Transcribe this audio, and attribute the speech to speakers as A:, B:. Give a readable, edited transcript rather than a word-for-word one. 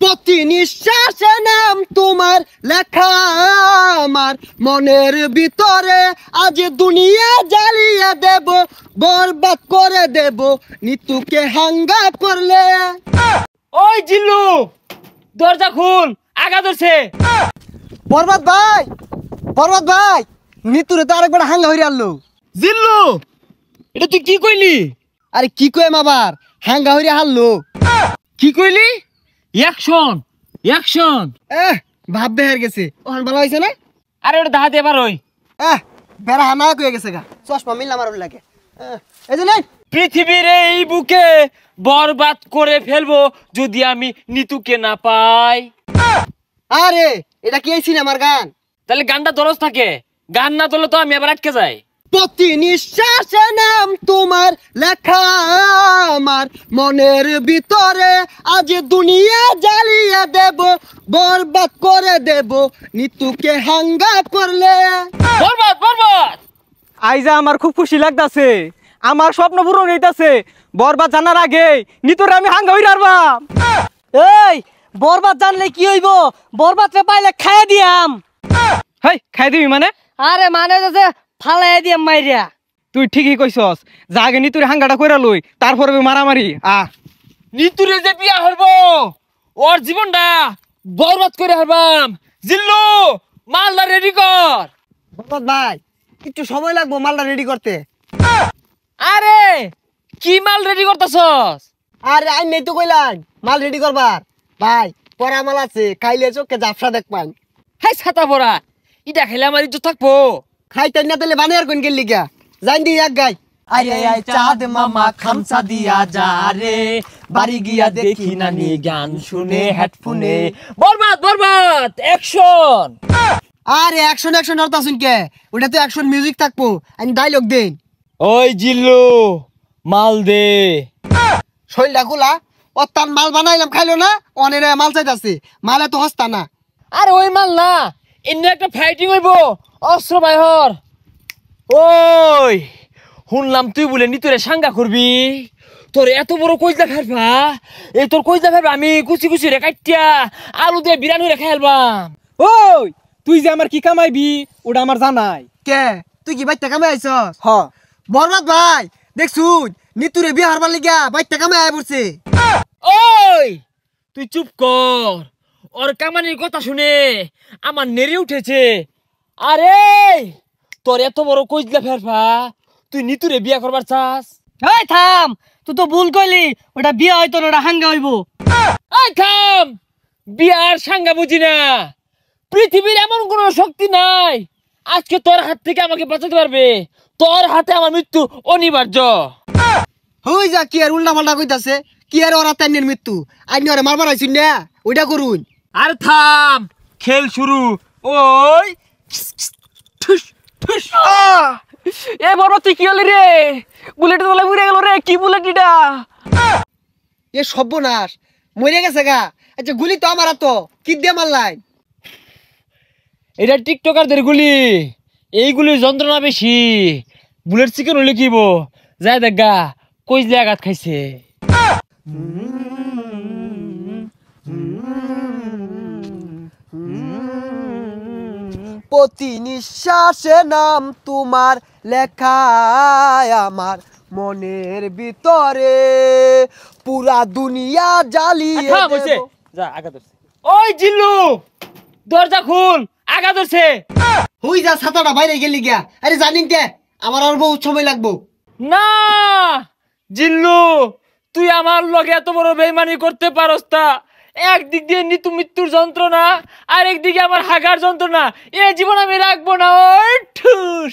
A: প্রতি নিঃশ্বাসে নাম তোমার লেখা আমার মনের ভিতরে, আজ দুনিয়া জ্বালিয়ে দেব, বরবাদ করে দেব নিতুকে হাঙ্গা করলে।
B: ওই জিল্লু, দরজা খুল, আগা ধরছে।
A: বরবাদ ভাই, বরবাদ ভাই, নিতুরে তো আরেকবার হাঙ্গা হইরে আনলো।
B: জিল্লু, এটা তুই কি কইলি?
A: আরে কি কইম আবার, হাঙ্গা হইরে হারলো।
B: কি কইলি? Action, action.
A: ভাব বেহার গেছে, ওখান ভালো হয়েছে না?
B: আরে ওটা দাহাতে এবার ওই
A: বেড়া হানা কয়ে গেছে গা, চশমা মিললাম আর লাগে। এই যে নাই,
B: পৃথিবীর এই বুকে বরবাদ করে ফেলবো যদি আমি নিতুকে না পাই।
A: আরে এটা কি এই সিনেমার গান?
B: তাহলে গানটা দরজ থাকে, গান না তোলে তো আমি আবার আটকে যাই।
A: প্রতি নিঃশ্বাসে নাম তোমার লেখা আমার মনের ভিতরে, আজ দুনিয়া জ্বালিয়ে দেব, বরবাদ করে দেব নিতুকে হাঙ্গা করলে।
B: বরবাদ, বরবাদ।
C: আইজা আমার খুব খুশি লাগতাছে, আমার স্বপ্ন পূরণ হইতাছে। বরবাদ জানার আগে নিতরে আমি হাঙ্গা হইরা আরবাম।
D: এই বরবাদ জানলে কি হইব? বরবাদ রে পাইলে খাইয়া দিয়াম।
C: হেই, খাই দিবি মানে?
D: আরে মানে যে ফালাই দিয়াম মাইরিয়া।
C: তুই ঠিকই কইছস, যা আগে নিতুরে হাঙ্গাটা কইরা লই, তারপরে মারামারি।
B: নিতুরে যে বিয়া হইব, ওর জীবনটা বরবাদ করে হারবাম। জিল্লু, মালটা রেডি কর।
A: বরবাদ ভাই, একটু সময় লাগবো মালটা রেডি করতে।
B: আরে কি মাল রেডি করতেছস?
A: আরে আই নেই তো কইলাম মাল রেডি করবার। ভাই পরা মাল আছে, খাইলে চোখে জাফসা দেখ পাই।
B: হাই ছাতা পড়া, ইটা খেলে আমার ইজ্জত থাকবো।
A: খাইতে না তাহলে বানিয়ার কোন গেলি গা, জান দি এক গাই।
D: আরে আই চাঁদ মামা খামসা দিয়া যা রে, বাড়ি গিয়া দেখি নানি গান শুনে হেডফোনে।
B: বরবাদ, বরবাদ, অ্যাকশন।
A: আরে অ্যাকশন অ্যাকশন হরতা শুন কে, ওটা তো অ্যাকশন মিউজিক থাকবো, আমি ডায়লগ দেন।
B: ওই জিল্লু, মাল দে।
A: শৈলটা খোলা, ও তার মাল বানাইলাম খাইলো না, অনেক মাল চাইতাছে, মালে তো হস্তা না।
B: আরে ওই মাল না, এমনি একটা ফাইটিং হইব, অস্ত্র বাইহর। ওই শুনলাম তুই বলে নিতরে সাঙ্গা করবি, তোর এত বড় কইজা ফেলবা, এই তোর কইজা ফেলবা আমি কুচি কুচি রে কাটিয়া আলু দিয়ে বিরানি রে খাইলবাম।
C: ওই তুই যে আমার কি কামাইবি ওটা আমার জানাই।
A: কে তুই কি বাইতে কামে আইছস?
C: হ,
A: বরবাদ ভাই দেখছুন নিতুরে বিয়ে হারবার লিগা বাইতে কামে আয় পড়ছে।
B: ওই তুই চুপ কর, ওর কামানির কথা শুনে আমার নেড়ে উঠেছে। আরে তোর এত বড় কইজলা ফেরফা, তুই নিতুরে বিয়া করবার চাস?
D: এই থাম, তুই তো ভুল কইলি, ওটা বিয়া হইতো না, ওটা হাঙ্গা হইব।
B: এই থাম, বিয়ার সাঙ্গা বুঝি না। পৃথিবীর এমন কোন শক্তি নাই আজকে তোর হাত থেকে আমাকে বাঁচাতে পারবে। তোর হাতে আমার মৃত্যু অনিবার্য।
A: হই যা কি আর উল্টা পাল্টা কইতাছে, কি আর ওরা তাইনের মৃত্যু, আইনি ওরে মারবার আইছুন না, ওইটা করুন।
B: আর থাম, খেল শুরু। ওই ঠুস ঠুস।
C: এ বরবাদ তুই কি হলি রে? বুলেট তোলা উড়ে গেল রে, কি বুলেট এটা?
A: এ সর্বনাশ, মরে গেছে গা। আচ্ছা গুলি তো আমার তো কি দিয়ে মারলাই?
B: এটা টিকটকারদের গুলি, এইগুলির যন্ত্রণা বেশি। বুলেট চিকেন হলে কিব যায় দেখা কইজলে আঘাত খাইছে।
A: প্রতি নিঃশ্বাসে নাম তোমার লেখা আমার মনের ভিতরে, পুরা দুনিয়া জ্বালিয়ে
B: থাম, হইছে,
A: দেব।
B: যা আগা ধরছে। ওই জিল্লু, দরজা খুল, আগা ধরছে।
A: হই যা ছাতাটা বাইরে গেলি গিয়া। আরে জানিন কে আমার আর বহুত সময় লাগবো।
B: না জিল্লু, তুই আমার লগে এত বড় বেইমানি করতে পারস তা? একদিক দিয়ে নিতু মৃত্যুর যন্ত্রণা, আর একদিকে আমার হাগার যন্ত্রণা, এ জীবন আমি রাখবো না। ওই ঠুস।